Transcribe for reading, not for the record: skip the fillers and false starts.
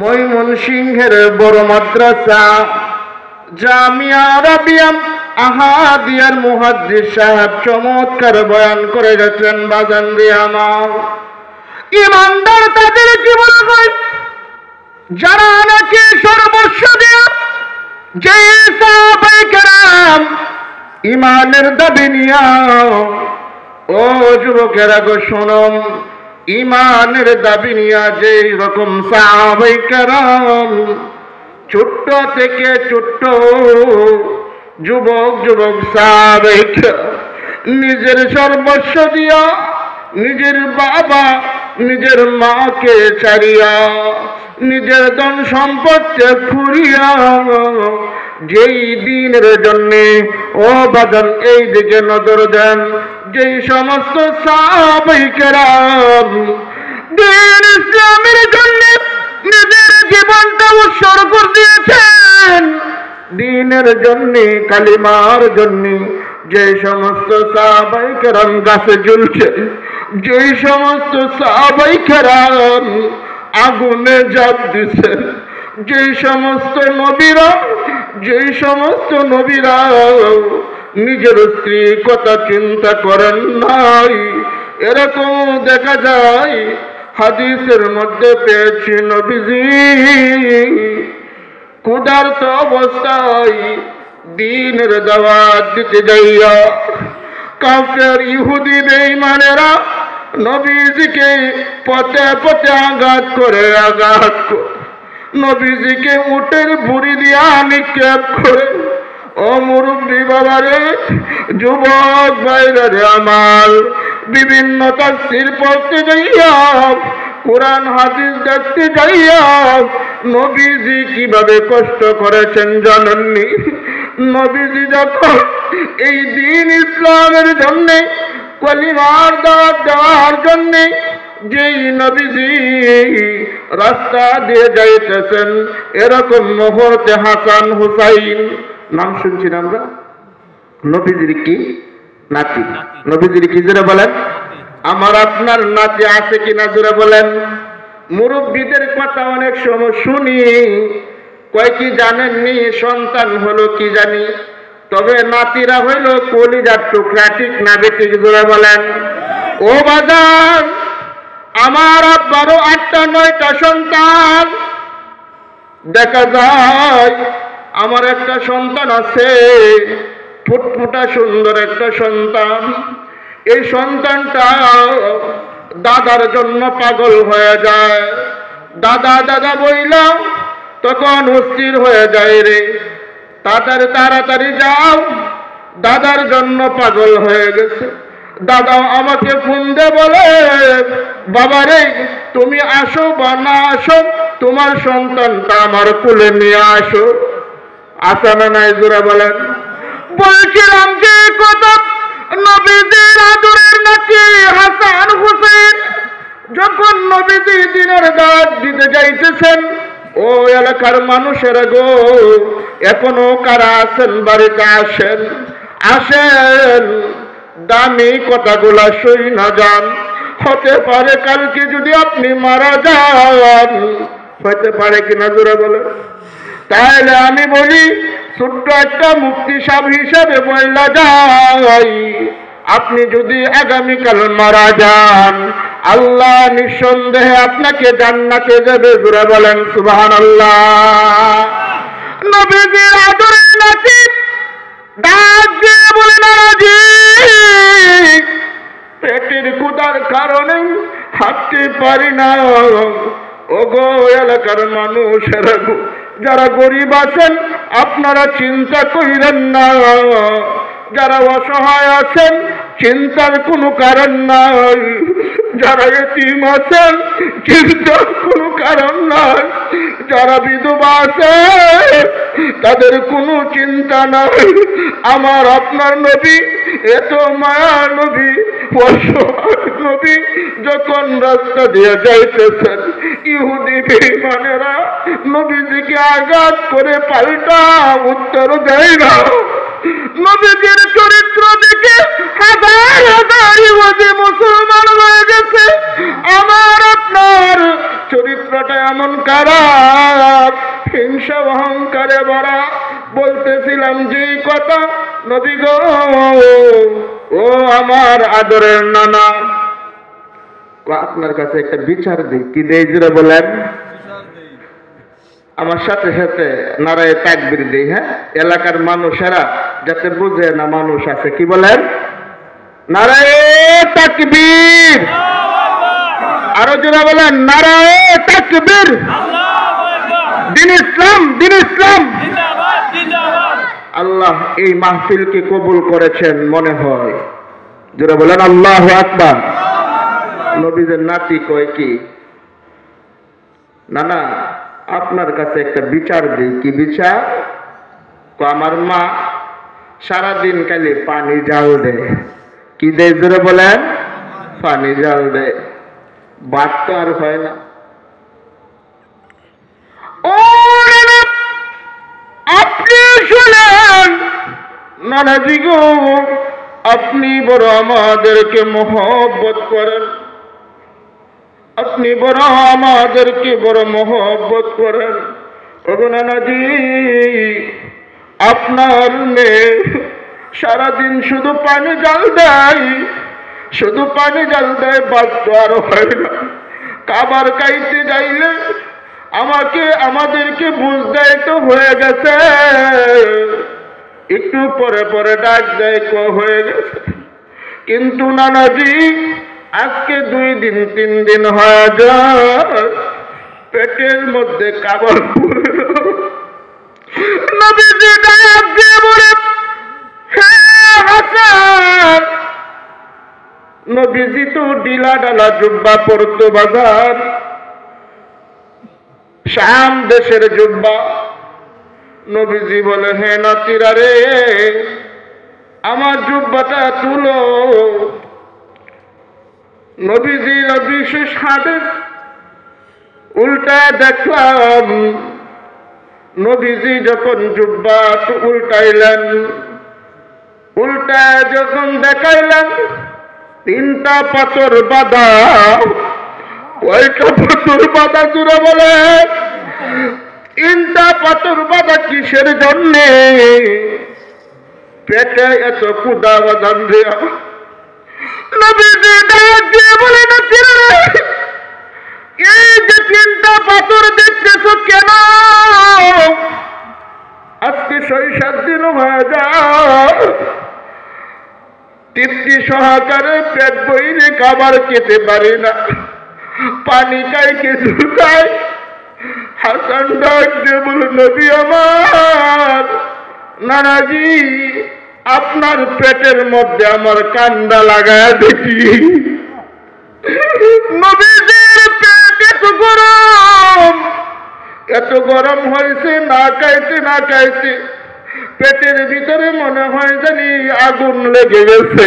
ময়মনসিংহের বড় মাদ্রাসা জামিয়া আরাবিয়া আহাদিয়ার মুহাদ্দিস সাহেব চমৎকার বয়ান করে গেছেন। বাজান রে আমার ইমানদার তাদের কি বলা হয়, যারা নাকি সর্বস্ব দিয়ে যে সাহাবায়ে কেরাম ইমানের দাবি নিয়া, ও যুবকেরা গো শোনম, ইমানের দাবি নিয়া যে রকম সাহাবায়ে কেরাম ছোট্ট থেকে ছোট্ট যুবক যুবক সাহাবায়ে কেরাম নিজের সর্বস্ব দিয়া, নিজের বাবা নিজের মাকে ছাড়িয়া, নিজের ধন সম্পদকে ফুরিয়া যেই দিনের জন্যে, ও বাজান এই দিকে নজর দেন, যেই সমস্ত সাহাবায়ে কেরাম দ্বীন ইসলামের জন্য নিজের জীবনটা উৎসর্গ করে দিয়েছেন, দ্বীনের জন্য কালিমার জন্য যে সমস্ত সাহাবায়ে কেরাম গাছে ঝুলছে, যে সমস্ত সাহাবায়ে কেরাম আগুনে ঝাঁপ দিচ্ছেন, যে সমস্ত নবীরা নিজের স্ত্রী কথা চিন্তা করেন নাই, এরকম দেখা যায়। হাদিসের মধ্যে পেয়েছি নবীজি ক্ষুধার্ত অবস্থায় দ্বীনের দাওয়াত দিতে যাইয়া কাফের ইহুদি বেঈমানেরা নবীজিকে পথে পথে আঘাত করে নবীজিকে উটের ভুঁড়ি দিয়া নিক্ষেপ করে। ও মুরব্বী বাবারে, যুবক ভাইরা রে আমার, বিভিন্ন তাফসীর পড়তে যাইয়া, কোরআন হাদিস দেখতে যাইয়া নবীজি কিভাবে কষ্ট করেছেন জানেননি? নবীজি যখন এই দ্বীন ইসলামের জন্য কলিমার দাওয়াত দেওয়ার জন্য যেই নবীজি রাস্তা দিয়ে যাইতেছেন, এরকম মুহূর্তে হাসান হুসাইন নাম শুনছি না আমরা, নবীজির কি নাতি, নবীজির কি জোরে বলেন, আমার আপনার নাতি আছে কিনা জোরে বলেন। মুরব্বীদের কথা অনেক সময় শুনি, কয় কি জানেননি সন্তান হলো কি জানি, তবে নাতিরা হইল কলিজার টুকরা, ঠিক না বেঠিক জোরে বলেন। ও বাজার, আমার আব্বারও 8টা 9টা সন্তান, দেখা যায় আমার একটা সন্তান আছে, ফুটফুটা সুন্দর একটা সন্তান। এই সন্তানটা দাদার জন্য পাগল হয়ে যায়, দাদা দাদা বইলা তখন অস্থির হয়ে যায়, রে তাড়াতাড়ি যাও, দাদার জন্য পাগল হয়ে গেছে। দাদা আমাকে ফোন দে বলে, বাবা রে তুমি আসো বা না আসো, তোমার সন্তানটা আমার কোলে নিয়ে আসো। আসা না নাই জোরে বলেন। বলছিলাম যে কথা, নবীজির আদরের নাতি হাসান হুসেন যখন নবীজি দ্বীনের দাওয়াত দিতে যাইতেছেন, ও এলাকার মানুষেরা গো, এখনো কারা আছেন বাড়িতে আসেন, দামি কথাগুলা শুই না যান। হতে পারে কালকে যদি আপনি মারা যান, হতে পারে কিনা জোরে বলে। তাহলে আমি বলি, ছোট্ট একটা মুফতি সাহেব হিসাবে বললা যাই, আপনি যদি আগামীকাল মারা যান, আল্লাহ নিঃসন্দেহে আপনাকে জান্নাতে দেবে। জোরে বলেন সুবহানাল্লাহ। নবীজির আদরের নাতি ডাক দিয়ে বলে, নারাজি পেটের ক্ষুধার কারণে হাঁটতে পারি না। ওগো এলাকার মানুষেরা, যারা গরিব আছেন আপনারা চিন্তা করিলেন না, যারা অসহায় আছেন চিন্তার কোনো কারণ নাই, যারা এতিম আছেন চিন্তার কোনো কারণ নাই, যারা বিধবা আছে তাদের কোনো চিন্তা নাই। আমার আপনার নবী এত মায়া নবী, অসহায় নবী যখন রাস্তা দিয়ে যাইতেছেন, ইহুদি বেঈমানেরা নবীজিকে আঘাত করে পাল্টা উত্তর দেয় না। নবীজির চরিত্র দেখে হাজার হাজার ইহুদি মুসলমান হয়ে গেছে। আমার আপনার চরিত্রটা এমন খারাপ, হিংসা অহংকারে ভরা। বলতেছিলাম যে কথা, নবী গো, ও আমার আদরের নানা, আপনার কাছে একটা বিচার দিই। কি দেই জুড়ে বলেন? আমার সাথে সাথে নারায়ে তাকবীর দেই। হ্যাঁ, এলাকার মানুষেরা যাতে বুঝে না মানুষ আছে। কি বলেন? নারায়ে তাকবীর। আরো জোরে বলেন, নারায়ে তাকবীর। দিন ইসলাম, দিন ইসলাম। আল্লাহ এই মাহফিলকে কবুল করেছেন মনে হয়। জোরে বলেন আল্লাহু আকবার। নবীদের নাতি কয় কি, না না, আপনার কাছে একটা বিচার দিই। কি বিচার? আমার মা সারাদিন খালি পানি জাল দেয়। কি দেয় জোরে বলেন? পানি জাল দেয়, ভাত তো আর হয় না। ও নানা, আপনি শুনেন, নানাজি গো, আপনি বড় আমাদেরকে মহব্বত করেন, আপনি বড় আমাদেরকে বড় মহব্বত করেন। ওগো নানাজি, আপনার মেয়ে সারাদিন শুধু পানি জাল দেয়, শুধু পানি জাল দেয়, ভাত তো আর হয় না। খাবার খাইতে যাইলে আমাদেরকে বুঝ দেয় তো হয়ে গেছে, একটু পরে পরে ডাক দেয় হয়ে গেছে। কিন্তু নানাজি আজকে 2 দিন 3 দিন হয়ে যায়, পেটের মধ্যে খাবার পড়ে না। নবীজি ডাক দিয়ে বলে, হে হাসান। নবীজি তো ডিলা ডালা জুব্বা পরতো বাজার, শাম দেশের জুব্বা। নবীজি বলে, হে নাতিরা রে, আমার জুব্বাটা তুলো। নবীজির বিশেষ হাদিস উল্টা দেখলাম, নবীজি যখন জুব্বা উল্টাইলেন, উল্টা যখন দেখাইলেন, 3টা পাথর বাঁধা। কয়টা পাথর বাঁধা জুড়ে বলে? 3টা পাথর বাঁধা কিসের জন্যে? পেটে এত কুদা বাঁধান দেয়া। নবীজি ডাক দিয়ে বলে, না এই যে 3টা পাথর দেখতেছো কেন? আজকে 6-7 দিন হয়ে যায়, তৃপ্তি সহকারে পেট বইরে খাবার খেতে পারি না, পানি খাই কিছু খাই। হাসান ডাক দিয়ে বলে, নবী আমার, নানাজি আপনার পেটের মধ্যে আমার কান্দা লাগায় দেখি। নবীজির পেট এত গরম হয়েছে, না খাইতে না খাইতে পেটের ভিতরে মনে হয় জানি আগুন লেগে গেছে।